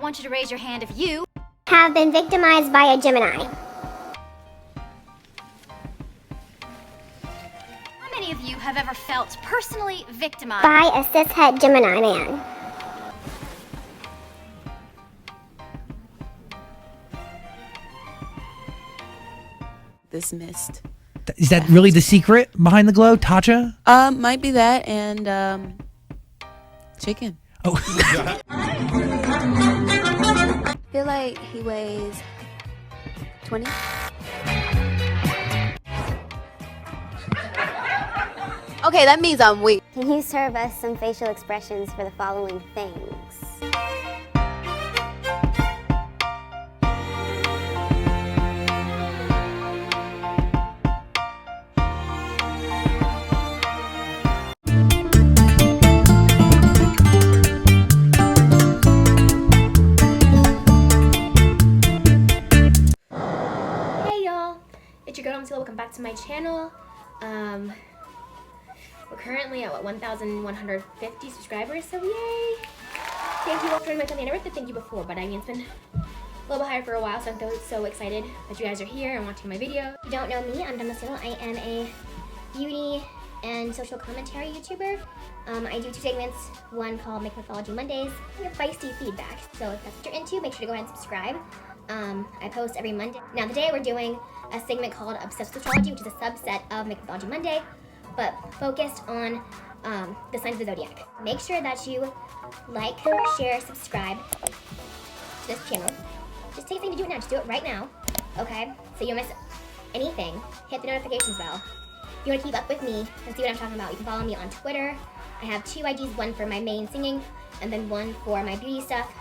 want you to raise your hand if you have been victimized by a Gemini. How many of you have ever felt personally victimized By a cishet Gemini man. This mist. Is that really the secret behind the glow, Tatcha? Might be that and chicken. Oh. I feel like he weighs 20. Okay, that means I'm weak. Can you serve us some facial expressions for the following things? It's your girl Amrezy, welcome back to my channel. We're currently at 1,150 subscribers, so yay! Thank you all for joining my family. I never did thank you before, but I mean it's been a little bit higher for a while, so I'm so excited that you guys are here and watching my video. If you don't know me, I'm Tiramisu. I am a beauty and social commentary YouTuber. I do 2 segments, one called Mythology Mondays. I have feisty feedback, so if that's what you're into, make sure to go ahead and subscribe. I post every Monday. Now today we're doing a segment called Obsessed with Astrology, which is a subset of Mythology Monday, but focused on the signs of the Zodiac. Make sure that you like, share, subscribe to this channel. Just take a second to do it now. Just do it right now, okay? So you don't miss anything. Hit the notifications bell. If you want to keep up with me and see what I'm talking about, you can follow me on Twitter. I have 2 IGs, one for my main singing, and then one for my beauty stuff.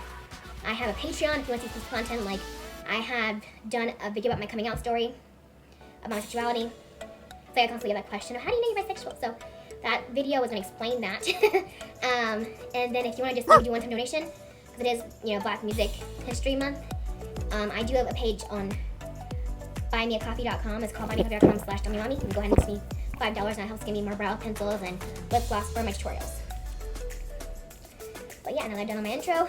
I have a Patreon if you want to see some content, like I have done a video about my coming out story, about my sexuality. So I constantly get that question of how do you know you're bisexual? So that video was going to explain that. And then if you want to just do one-time donation, because it is, you know, Black Music History Month, I do have a page on buymeacoffee.com. It's called buymeacoffee.com/dummymommy. You can go ahead and give me $5 and that helps give me more brow pencils and lip gloss for my tutorials. But yeah, now that I've done all my intro,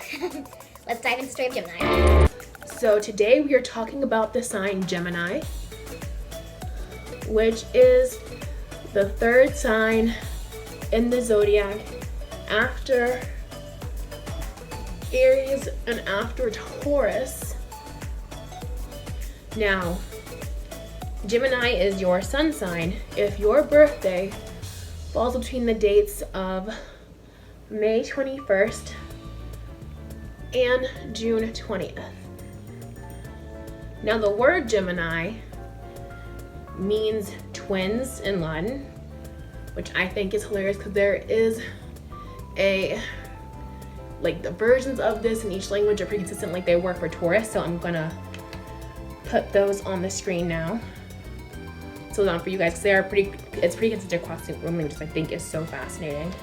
let's dive into the story of Gemini. So today we are talking about the sign Gemini, which is the 3rd sign in the zodiac after Aries and after Taurus. Now, Gemini is your sun sign if your birthday falls between the dates of May 21st and June 20th. Now the word Gemini means twins in Latin, which I think is hilarious because there is the versions of this in each language are pretty consistent, like they work for Taurus, so I'm gonna put those on the screen now. So on for you guys, because it's pretty consistent across the languages, I think is so fascinating.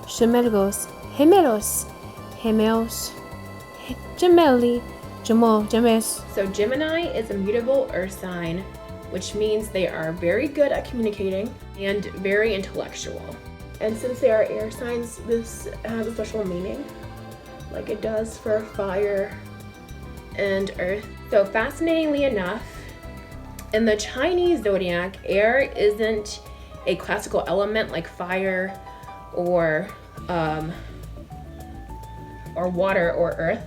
Gemelos, gemelos, gemeos, gemelli, gemes. So Gemini is a mutable earth sign, which means they are very good at communicating and very intellectual. And since they are air signs, this has a special meaning, like it does for fire and earth. So fascinatingly enough, in the Chinese zodiac, air isn't a classical element like fire or water or earth,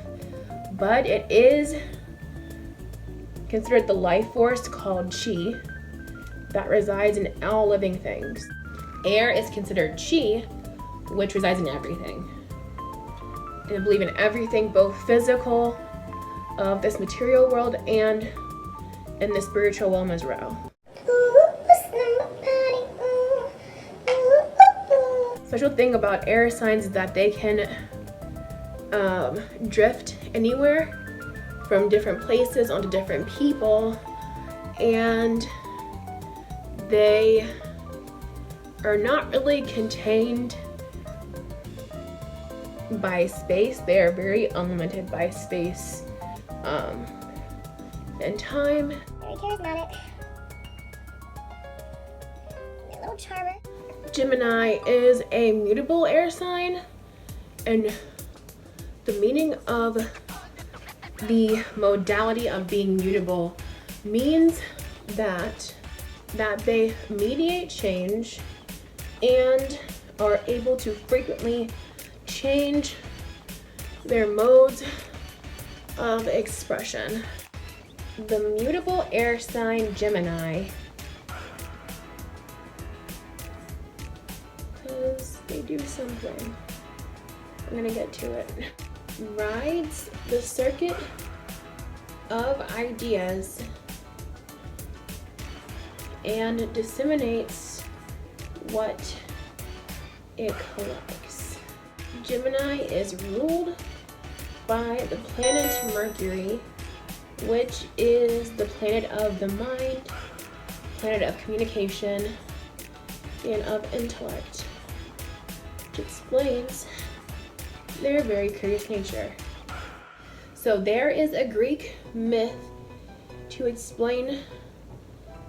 but it is considered the life force called Qi that resides in all living things. Air is considered Qi, which resides in everything. And I believe in everything, both physical of this material world and in the spiritual realm as well. Special thing about air signs is that they can drift anywhere from different places onto different people, and they are not really contained by space. They are very unlimited by space and time. Very charismatic. A little charmer. Gemini is a mutable air sign, and The meaning of the modality of being mutable means that they mediate change and are able to frequently change their modes of expression. The mutable air sign Gemini, because they do something, I'm gonna get to it, rides the circuit of ideas and disseminates what it collects. Gemini is ruled by the planet Mercury, which is the planet of the mind, planet of communication, and of intellect, which explains their very curious nature. So there is a Greek myth to explain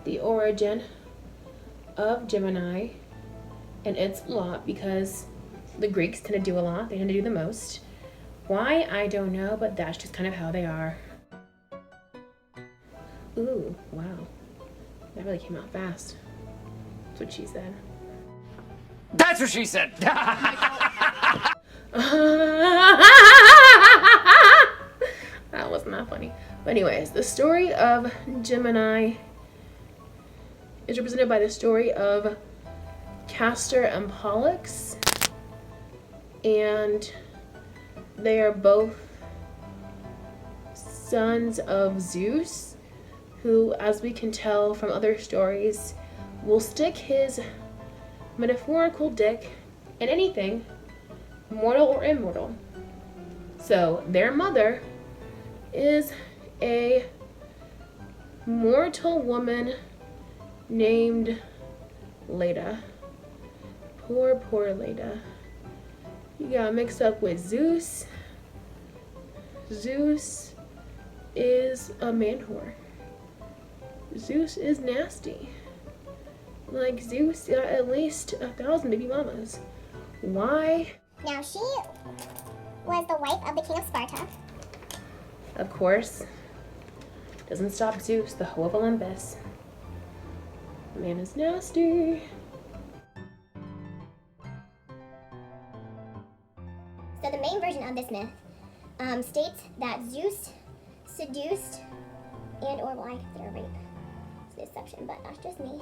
the origin of Gemini, and it's a lot because the Greeks tend to do a lot, they tend to do the most. Why, I don't know, but that's just kind of how they are. Ooh, wow. That really came out fast. That's what she said. That's what she said! That wasn't that funny. But anyways, the story of Gemini is represented by the story of Castor and Pollux. And they are both sons of Zeus, who, as we can tell from other stories, will stick his metaphorical dick in anything, mortal or immortal. So their mother is a mortal woman named Leda. Poor Leda. You got mixed up with Zeus. Zeus is a man whore. Zeus is nasty. Like, Zeus got at least 1,000 baby mamas. Why? Now, she was the wife of the king of Sparta. Of course, doesn't stop Zeus, the hoe of Olympus. The man is nasty. So the main version of this myth states that Zeus seduced and or, well, I consider rape. It's deception, but that's just me.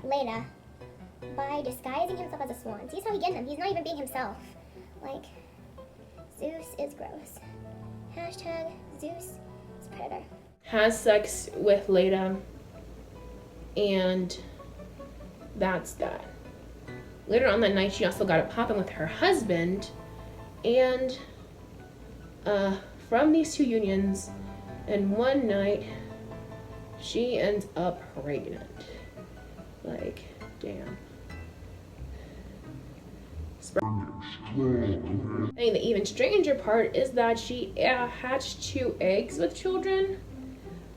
Leda, by disguising himself as a swan. See how he gets him? He's not even being himself. Like, Zeus is gross. Hashtag Zeus is predator. Has sex with Leda, and that's that. Later on that night, she also got it popping with her husband, and from these two unions, and one night, she ends up pregnant. Like, damn. And the even stranger part is that she hatched 2 eggs with children,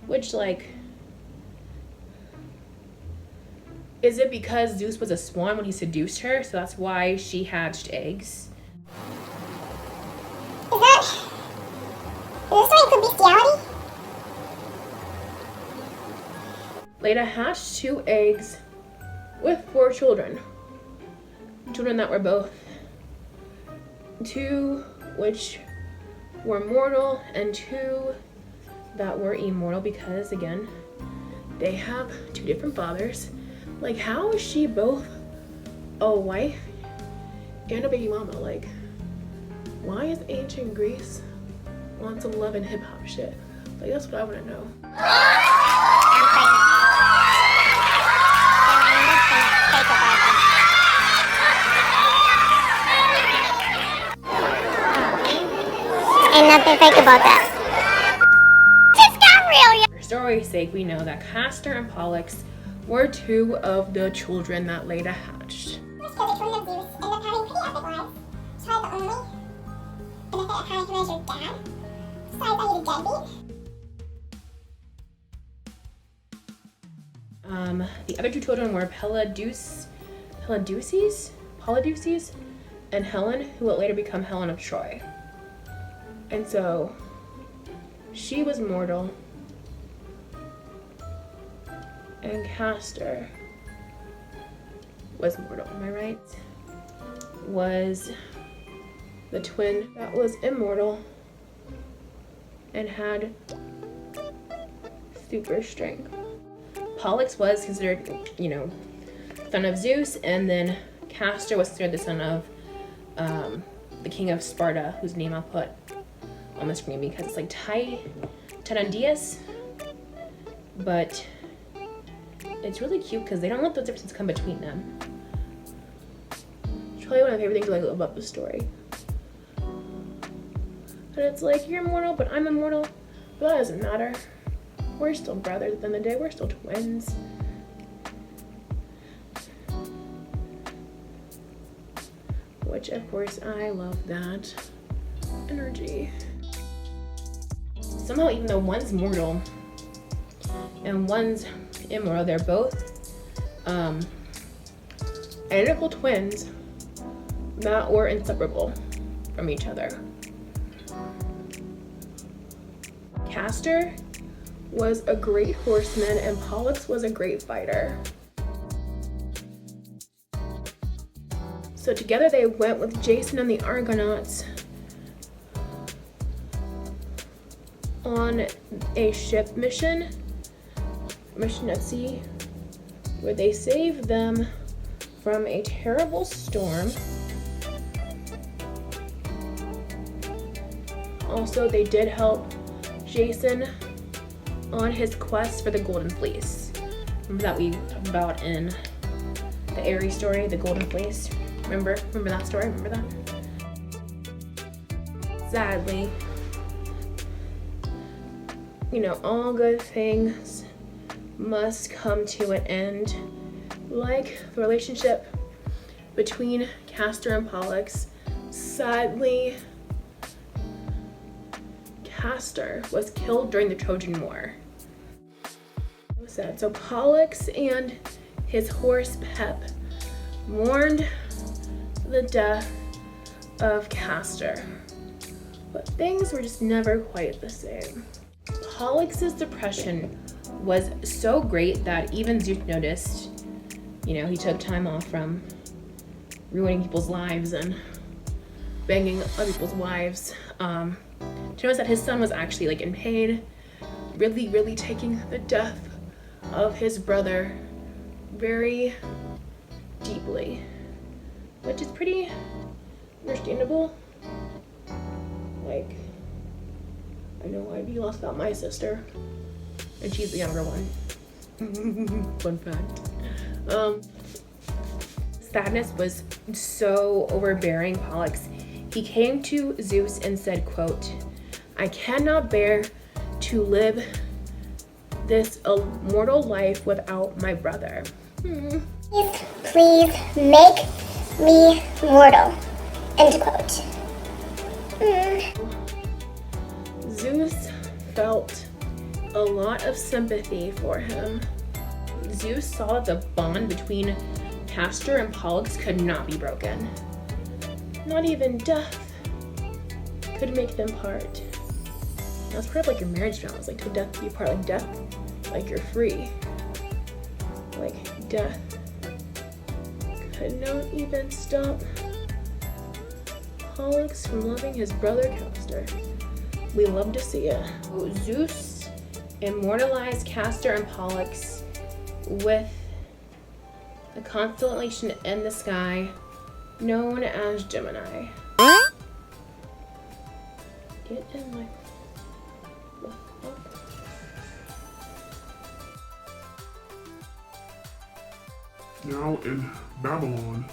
which, like, is it because Zeus was a swan when he seduced her, so that's why she hatched eggs? Is this for bestiality? Leda hatched 2 eggs with 4 children. Children that were both 2 which were mortal and 2 that were immortal, because again, they have 2 different fathers. Like, how is she both a wife and a baby mama? Like, why is ancient Greece on some love and hip hop shit? Like, that's what I want to know. Ain't nothing fake about that. Just got real. For story's sake, we know that Castor and Pollux were 2 of the children that Leda hatched. Most of the children of Zeus end up having pretty epic lives. Child the only benefit of having him as your dad. Besides that, he's a deadbeat. The other 2 children were Polluces, and Helen, who would later become Helen of Troy. And so she was mortal, and Castor was mortal, am I right? Was the twin that was immortal and had super strength. Pollux was considered, you know, son of Zeus, and then Castor was considered the son of the king of Sparta, whose name I'll put on the screen because it's like Tyrannus, but it's really cute because they don't let those differences come between them. It's probably one of my favorite things I love about the story. And it's like, you're immortal, but I'm immortal, but that doesn't matter. We're still brothers at the end of the day, we're still twins. Which, of course, I love that energy. Somehow, even though one's mortal and one's immortal, they're both identical twins that were inseparable from each other. Castor was a great horseman and Pollux was a great fighter. So together they went with Jason and the Argonauts on a ship mission at sea, where they saved them from a terrible storm. Also, they did help Jason on his quest for the Golden Fleece. Remember that we talked about in the Aries story, the Golden Fleece? Remember that story? Remember that? Sadly, you know, all good things must come to an end. Like the relationship between Castor and Pollux. Sadly, Castor was killed during the Trojan War. It was sad. So Pollux and his horse Pep mourned the death of Castor, but things were just never quite the same. Pollux's depression was so great that even Zeus noticed. You know, he took time off from ruining people's lives and banging other people's wives to notice that his son was actually like in pain, really taking the death of his brother very deeply, which is pretty understandable. Like, I know I'd be lost without my sister, and she's the younger one. Fun fact. Sadness was so overbearing Pollux. He came to Zeus and said, quote, "I cannot bear to live this mortal life without my brother." Please make me mortal. End quote. Zeus felt a lot of sympathy for him. Zeus saw that the bond between Castor and Pollux could not be broken. Not even death could make them part. That's part of like your marriage vows, like till death do you part. Like death, like you're free. Like death could not even stop Pollux from loving his brother Castor. We love to see it. Zeus immortalized Castor and Pollux with the constellation in the sky known as Gemini. Get in my... Now in Babylon,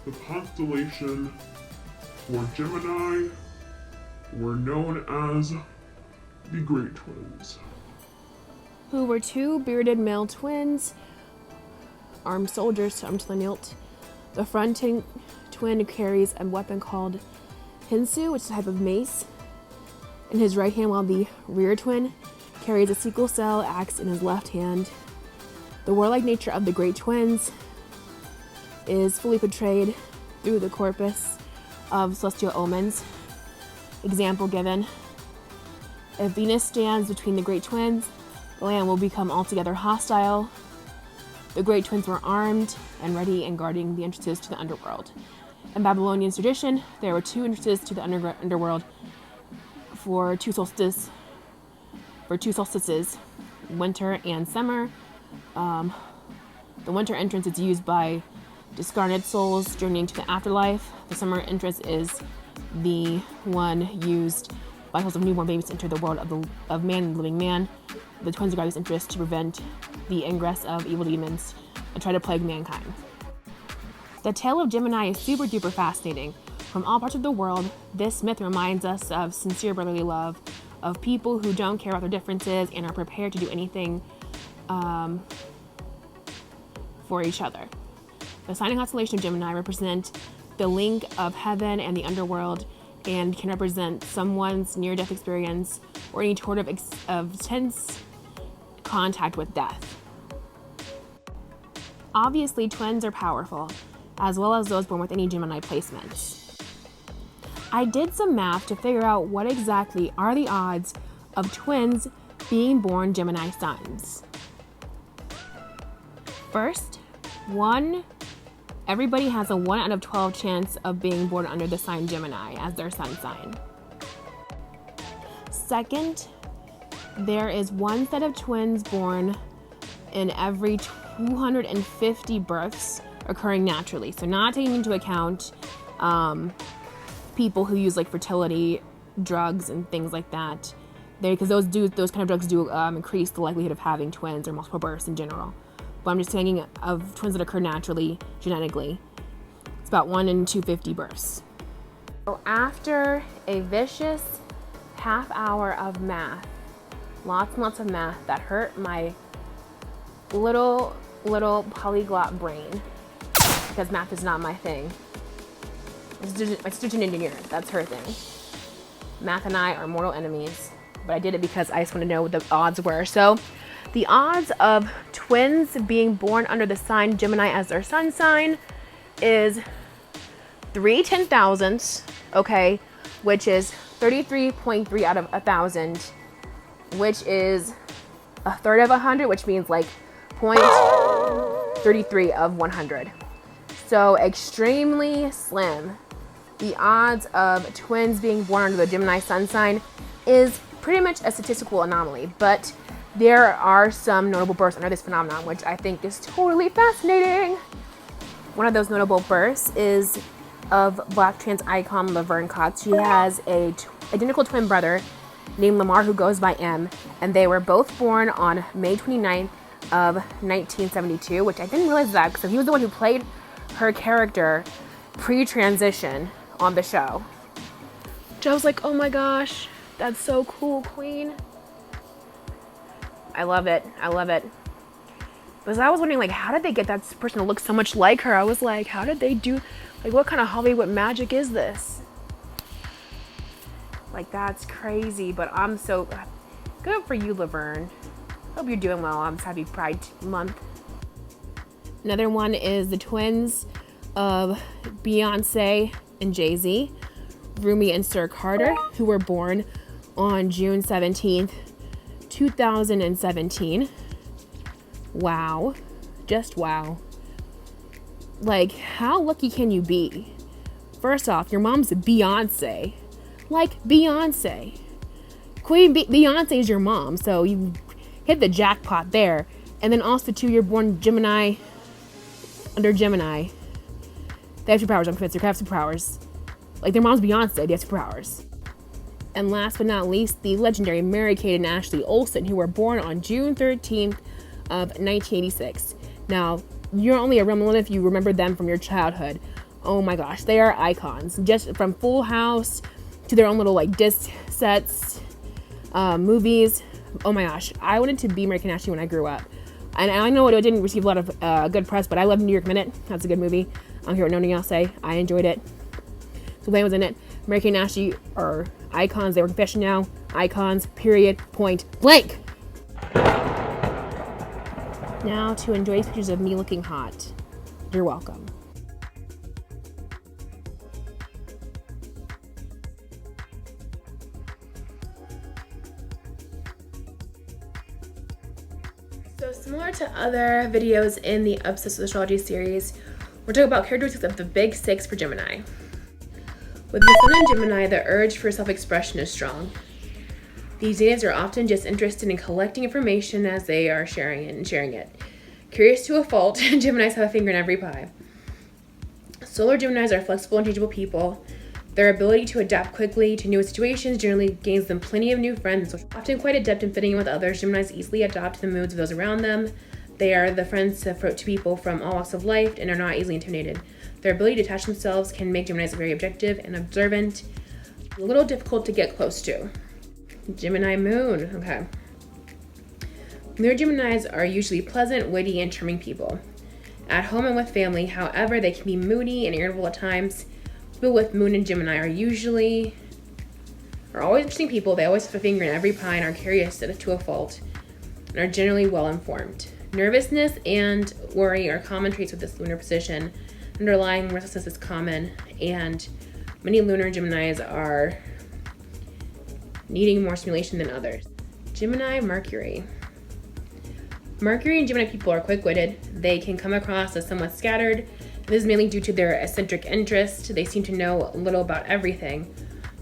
the constellation for Gemini were known as the Great Twins, who were two bearded male twins, armed soldiers armed to the hilt. The fronting twin carries a weapon called Hinsu, which is a type of mace, in his right hand, while the rear twin carries a sickle cell axe in his left hand. The warlike nature of the Great Twins is fully portrayed through the corpus of celestial omens. Example given. If Venus stands between the great twins, the land will become altogether hostile. The great twins were armed and ready and guarding the entrances to the underworld. In Babylonian tradition, there were 2 entrances to the underworld for two solstices, winter and summer. The winter entrance is used by discarnate souls journeying to the afterlife. The summer entrance is the one used by souls of newborn babies to enter the world of man and living man. The twins guard this interest to prevent the ingress of evil demons and try to plague mankind. The tale of Gemini is super duper fascinating. From all parts of the world, this myth reminds us of sincere brotherly love, of people who don't care about their differences and are prepared to do anything for each other. The sign and constellation of Gemini represent the link of heaven and the underworld and can represent someone's near-death experience or any sort of tense contact with death. Obviously, twins are powerful, as well as those born with any Gemini placements. I did some math to figure out what exactly are the odds of twins being born Gemini suns. First, everybody has a 1 out of 12 chance of being born under the sign Gemini as their sun sign. Second, there is 1 set of twins born in every 250 births occurring naturally. So not taking into account people who use like fertility drugs and things like that. Because those kind of drugs do increase the likelihood of having twins or multiple births in general. But I'm just thinking of twins that occur naturally, genetically. It's about 1 in 250 births. So after a vicious half hour of math, lots and lots of math that hurt my little polyglot brain, because math is not my thing. My sister's an engineer, that's her thing. Math and I are mortal enemies, but I did it because I just want to know what the odds were. So the odds of twins being born under the sign Gemini as their sun sign is 3 10,000ths, okay, which is 33.3 out of 1,000, which is a third of 100, which means like 0.33 of 100. So extremely slim. The odds of twins being born under the Gemini sun sign is pretty much a statistical anomaly, but there are some notable births under this phenomenon, which I think is totally fascinating. One of those notable births is of Black trans icon Laverne Cox. She has a identical twin brother named Lamar who goes by M, and they were both born on May 29th of 1972, which I didn't realize that because he was the one who played her character pre-transition on the show. Which I was like, oh my gosh, that's so cool, queen. I love it. Because I was wondering, like, how did they get that person to look so much like her? I was like, how did they do, like, what kind of Hollywood magic is this? Like, that's crazy, but I'm so good for you, Laverne. Hope you're doing well. I'm happy Pride Month. Another one is the twins of Beyonce and Jay-Z, Rumi and Sir Carter, who were born on June 17th, 2017. Wow. Just wow. Like, how lucky can you be? First off, your mom's Beyonce. Like, Beyonce. Queen Beyonce is your mom, so you hit the jackpot there. And then also, too, you're born Gemini, under Gemini. They have superpowers. I'm convinced they have superpowers. Like, their mom's Beyonce, they have superpowers. And last but not least, the legendary Mary-Kate and Ashley Olsen, who were born on June 13th of 1986. Now, you're only a remnant if you remember them from your childhood. Oh my gosh, they are icons. Just from Full House to their own little like disc sets, movies. Oh my gosh, I wanted to be Mary-Kate and Ashley when I grew up. And I know it didn't receive a lot of good press, but I love New York Minute. That's a good movie. I don't hear what nobody else say. I enjoyed it. So Wayne was in it. Mary-Kate and Ashley are icons. They work in fashion now. Icons, period, point blank. Now to enjoy these pictures of me looking hot. You're welcome. So similar to other videos in the Obsessed with Astrology series, we're talking about characteristics of the big six for Gemini. With the Sun in Gemini, the urge for self-expression is strong. These natives are often just interested in collecting information as they are sharing it. Curious to a fault, Geminis have a finger in every pie. Solar Geminis are flexible and changeable people. Their ability to adapt quickly to new situations generally gains them plenty of new friends. Often quite adept in fitting in with others, Geminis easily adopt the moods of those around them. They are the friends to people from all walks of life and are not easily intimidated. Their ability to attach themselves can make Geminis very objective and observant, a little difficult to get close to. Gemini Moon, okay. Moon Geminis are usually pleasant, witty, and charming people. At home and with family, however, they can be moody and irritable at times. People with Moon and Gemini are always interesting people. They always have a finger in every pie and are curious to a fault, and are generally well informed. Nervousness and worry are common traits with this lunar position. Underlying restlessness is common, and many lunar Geminis are needing more stimulation than others. Gemini Mercury. Mercury and Gemini people are quick-witted. They can come across as somewhat scattered. This is mainly due to their eccentric interest. They seem to know little about everything.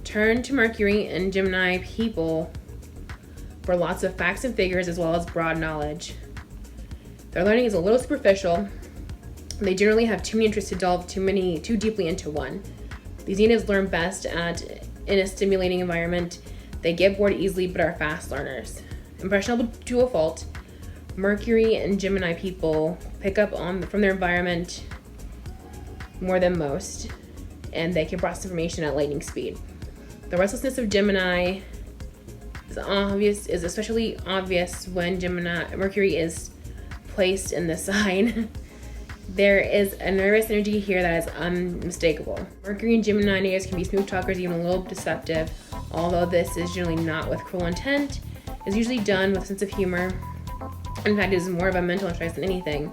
Turn to Mercury and Gemini people for lots of facts and figures as well as broad knowledge. Their learning is a little superficial. They generally have too many interests to delve too deeply into one. These natives learn best in a stimulating environment. They get bored easily but are fast learners. Impressionable to a fault, Mercury and Gemini people pick up from their environment more than most, and they can process information at lightning speed. The restlessness of Gemini is especially obvious when Mercury is placed in the sign. There is a nervous energy here that is unmistakable. Mercury and Gemini natives can be smooth talkers, even a little deceptive. Although this is generally not with cruel intent, it's usually done with a sense of humor. In fact, it is more of a mental exercise than anything.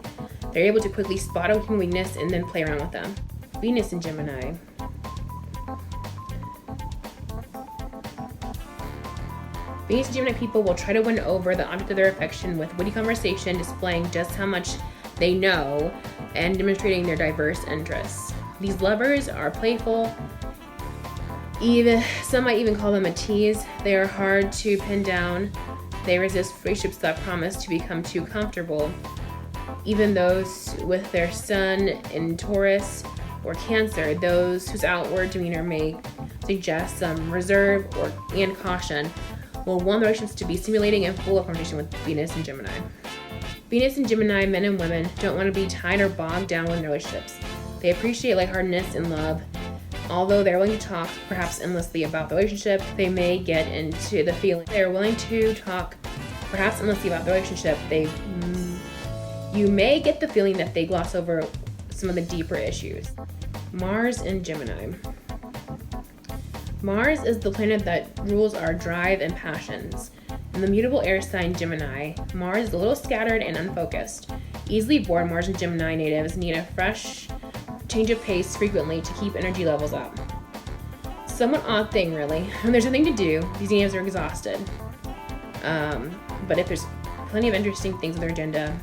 They're able to quickly spot a weakness and then play around with them. Venus in Gemini. Venus and Gemini people will try to win over the object of their affection with witty conversation, displaying just how much they know and demonstrating their diverse interests. These lovers are playful. Some might even call them a tease. They are hard to pin down. They resist relationships that promise to become too comfortable. Even those with their sun in Taurus or Cancer, those whose outward demeanor may suggest some reserve and caution, will want the relationships to be stimulating and full of conversation with Venus and Gemini. Venus and Gemini, men and women, don't want to be tied or bogged down in their relationships. They appreciate lightheartedness and love. Although they're willing to talk perhaps endlessly about the relationship, they may get into the feeling. They are willing to talk perhaps endlessly about the relationship. You may get the feeling that they gloss over some of the deeper issues. Mars and Gemini. Mars is the planet that rules our drive and passions. In the mutable air sign Gemini, Mars is a little scattered and unfocused. Easily bored, Mars and Gemini natives need a fresh change of pace frequently to keep energy levels up. Somewhat odd thing, really. When there's nothing to do, these natives are exhausted. But if there's plenty of interesting things on their agenda,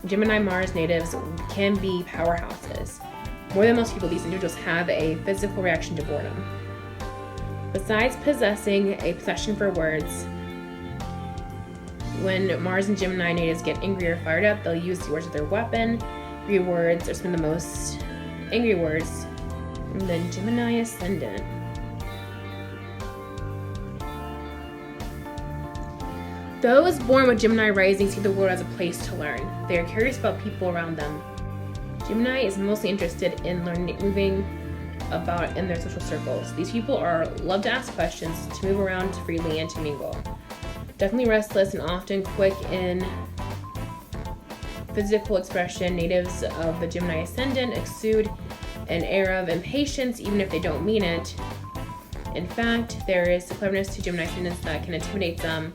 Gemini Mars natives can be powerhouses. More than most people, these individuals have a physical reaction to boredom. Besides possessing a passion for words, when Mars and Gemini natives get angry or fired up, they'll use the words as their weapon. Angry words are some of the most angry words. And then Gemini Ascendant. Those born with Gemini rising see the world as a place to learn. They are curious about people around them. Gemini is mostly interested in moving about in their social circles. These people love to ask questions, to move around freely, and to mingle. Definitely restless and often quick in physical expression. Natives of the Gemini Ascendant exude an air of impatience even if they don't mean it. In fact, there is a cleverness to Gemini Ascendants that can intimidate some,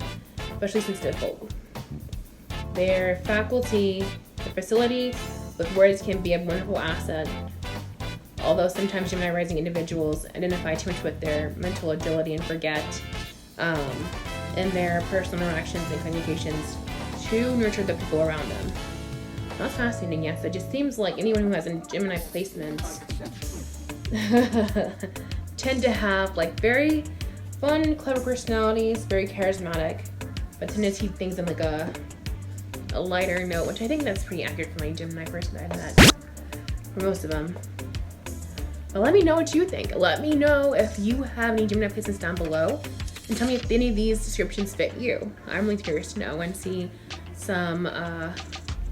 especially sensitive folk. Their facility with words can be a wonderful asset, although sometimes Gemini rising individuals identify too much with their mental agility and forget in their personal interactions and communications to nurture the people around them. That's fascinating, yes. It just seems like anyone who has a Gemini placements tend to have like very fun, clever personalities, very charismatic, but tend to see things in like a lighter note, which I think that's pretty accurate for my Gemini person I've met, for most of them. But let me know what you think. Let me know if you have any Gemini placements down below, and tell me if any of these descriptions fit you. I'm really curious to know and see some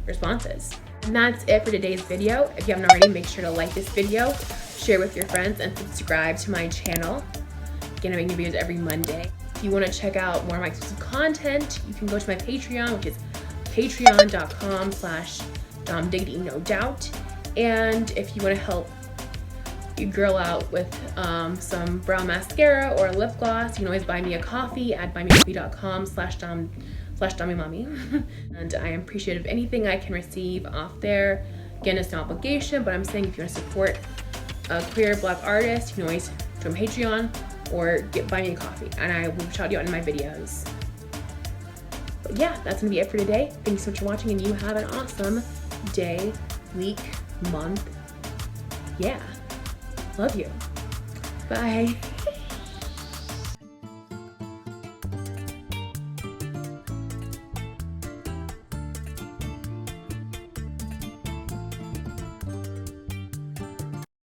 responses. And that's it for today's video. If you haven't already, make sure to like this video, share with your friends, and subscribe to my channel. Again, I make new videos every Monday. If you want to check out more of my exclusive content, you can go to my Patreon, which is patreon.com/domdiggity, no doubt. And if you want to help your girl out with some brow mascara or lip gloss, you can always buy me a coffee at buymeacoffee.com/dommymommy. And I am appreciative of anything I can receive off there. Again, it's no obligation, but I'm saying if you want to support a queer Black artist, you can always join Patreon or buy me a coffee, and I will shout you out in my videos. But yeah, that's gonna be it for today. Thanks so much for watching, and you have an awesome day, week, month. Yeah, love you. Bye.